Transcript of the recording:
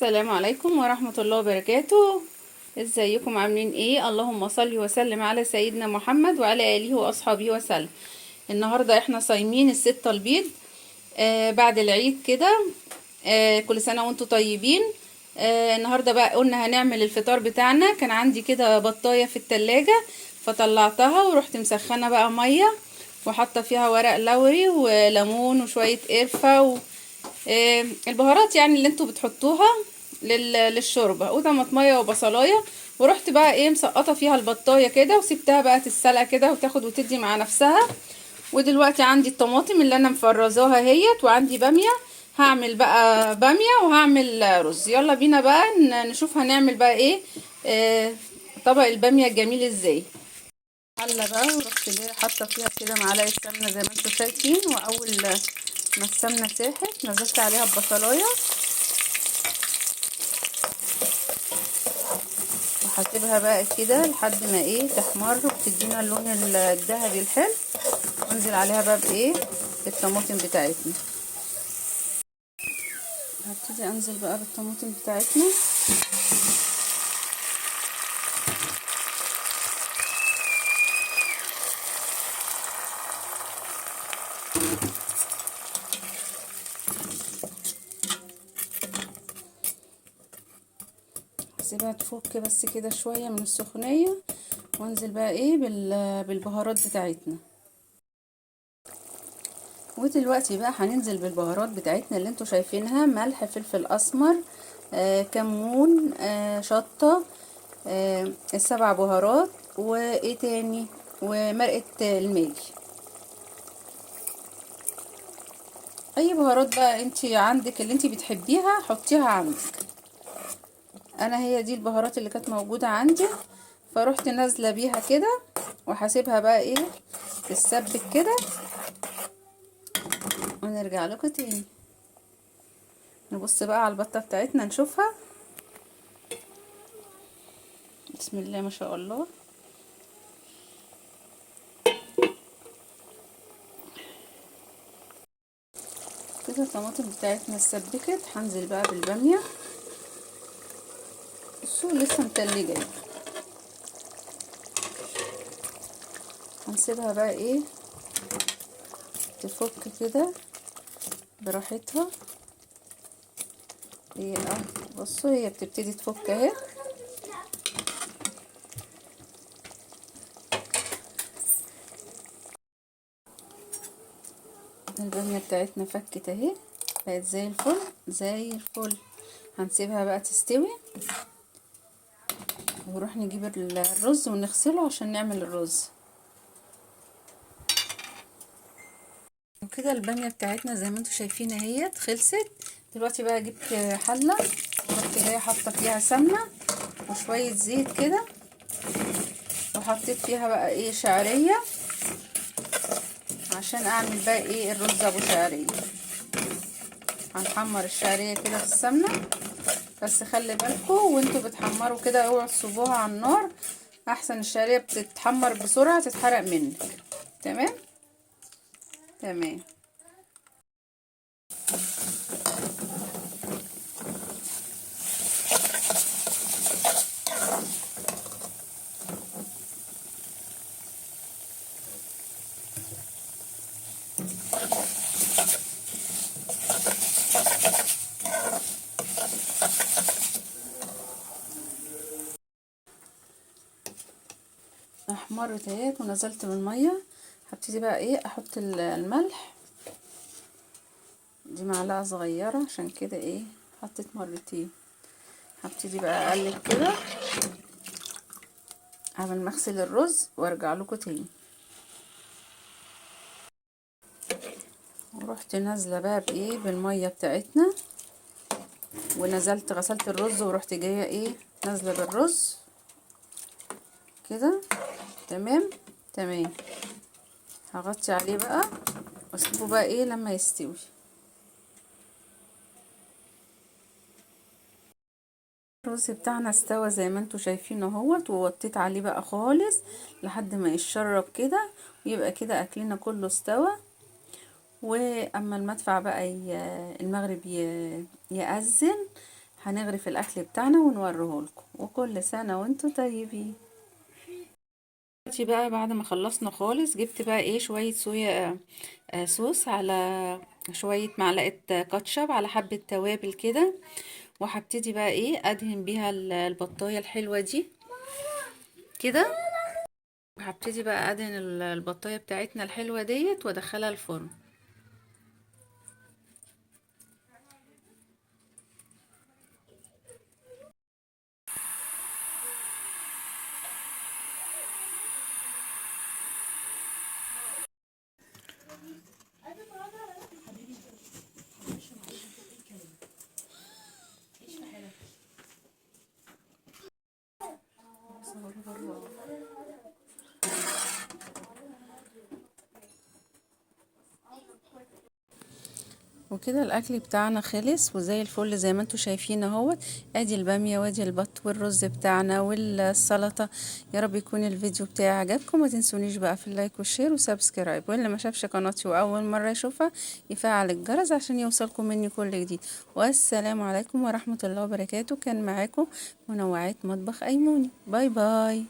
السلام عليكم ورحمة الله وبركاته. ازيكم عاملين ايه؟ اللهم صل وسلم على سيدنا محمد وعلى اله واصحابه وسلم. النهاردة احنا صايمين الستة البيض بعد العيد كده. كل سنة وانتم طيبين. النهاردة بقى قلنا هنعمل الفطار بتاعنا. كان عندي كده بطاية في التلاجة فطلعتها ورحت مسخنة بقى مية وحاطة فيها ورق لوري وليمون وشوية قرفة البهارات يعني اللي انتوا بتحطوها للشوربه، وطماطميه وبصلايه. ورحت بقى مسقطه فيها البطايه كده وسبتها بقى تتسلق كده وتاخد وتدي مع نفسها. ودلوقتي عندي الطماطم اللي انا مفرزاها اهيت، وعندي باميه. هعمل بقى باميه وهعمل رز. يلا بينا بقى نشوف هنعمل بقى طبق الباميه الجميل ازاي. حله بقى ورحت جايه حاطه فيها كده معلقه سمنه زي ما انتوا شايفين، واول ما السمنه ساحت نزلت عليها البصلايه وهسيبها بقى كده لحد ما تحمر وتدينا اللون الذهبي الحلو. وانزل عليها بقى بالطماطم بتاعتنا. هبتدي انزل بقى بالطماطم بتاعتنا. هسيبها تفك بس كده شويه من السخونيه، وانزل بقى بالبهارات بتاعتنا. ودلوقتي بقى هننزل بالبهارات بتاعتنا اللي انتوا شايفينها: ملح، فلفل اسمر، كمون، شطة، السبع بهارات، وايه تاني، ومرقة الماجي. اي بهارات بقى انتي عندك اللي انتي بتحبيها حطيها عندك. انا هي دي البهارات اللي كانت موجودة عندي، فروحت نازلة بيها كده وهسيبها بقى تتسبك كده، ونرجع لكم تاني. نبص بقى على البطة بتاعتنا نشوفها. بسم الله ما شاء الله. كده الطماطم بتاعتنا اتسبكت. هنزل بقى بالبامية. بصوا لسه متلجة. هنسيبها بقى تفك كده براحتها. بصوا هي بتبتدي تفك اهي. البامية بتاعتنا فكت اهي، بقت زي الفل زي الفل. هنسيبها بقى تستوي ونروح نجيب الرز ونغسله عشان نعمل الرز. وكده البامية بتاعتنا زي ما انتوا شايفين اهيت خلصت. دلوقتي بقى جبت حلة ورحت جايه حاطه فيها سمنة وشوية زيت كده، وحطيت فيها بقى شعرية عشان اعمل بقى الرز ابو شعرية. هنحمر الشعرية كده في السمنة، بس خلي بالكم وانتوا بتحمروا كده اوعوا تسيبوها على النار، احسن الشعرية بتتحمر بسرعة تتحرق منك. تمام تمام. احمرت اهيت ونزلت بالميه. هبتدي بقى احط الملح. دي معلقه صغيره عشان كده حطيت مرتين. هبتدي بقى اقلب كده قبل ما اغسل الرز وارجع لكم تاني. ورحت نازله بقى بالميه بتاعتنا، ونزلت غسلت الرز ورحت جايه نازله بالرز كده. تمام تمام. هغطي عليه بقى واسيبه بقى لما يستوي. الرز بتاعنا استوى زي ما انتوا شايفين اهوت، ووطيت عليه بقى خالص لحد ما يتشرب كده، ويبقى كده اكلنا كله استوى. واما المدفع بقى المغرب يأذن، هنغرف الاكل بتاعنا ونوريه لكم. وكل سنه وانتم طيبين. دلوقتي بقى بعد ما خلصنا خالص جبت بقى ايه شويه صويا صوص، على شويه معلقه كاتشب، على حبه توابل كده. وهبتدي بقى ايه ادهن بيها البطايه الحلوه دي كده. هبتدي بقى ادهن البطايه بتاعتنا الحلوه ديت وادخلها الفرن. وكده الاكل بتاعنا خلص وزي الفل زي ما انتم شايفين اهوت. ادي الباميه وادي البط والرز بتاعنا والسلطه. يا رب يكون الفيديو بتاعي عجبكم. ما تنسونيش بقى في اللايك والشير وسبسكرايب، واللي ما شافش قناتي واول مره يشوفها يفعل الجرس عشان يوصلكم مني كل جديد. والسلام عليكم ورحمه الله وبركاته. كان معاكم منوعات مطبخ ايموني. باي باي.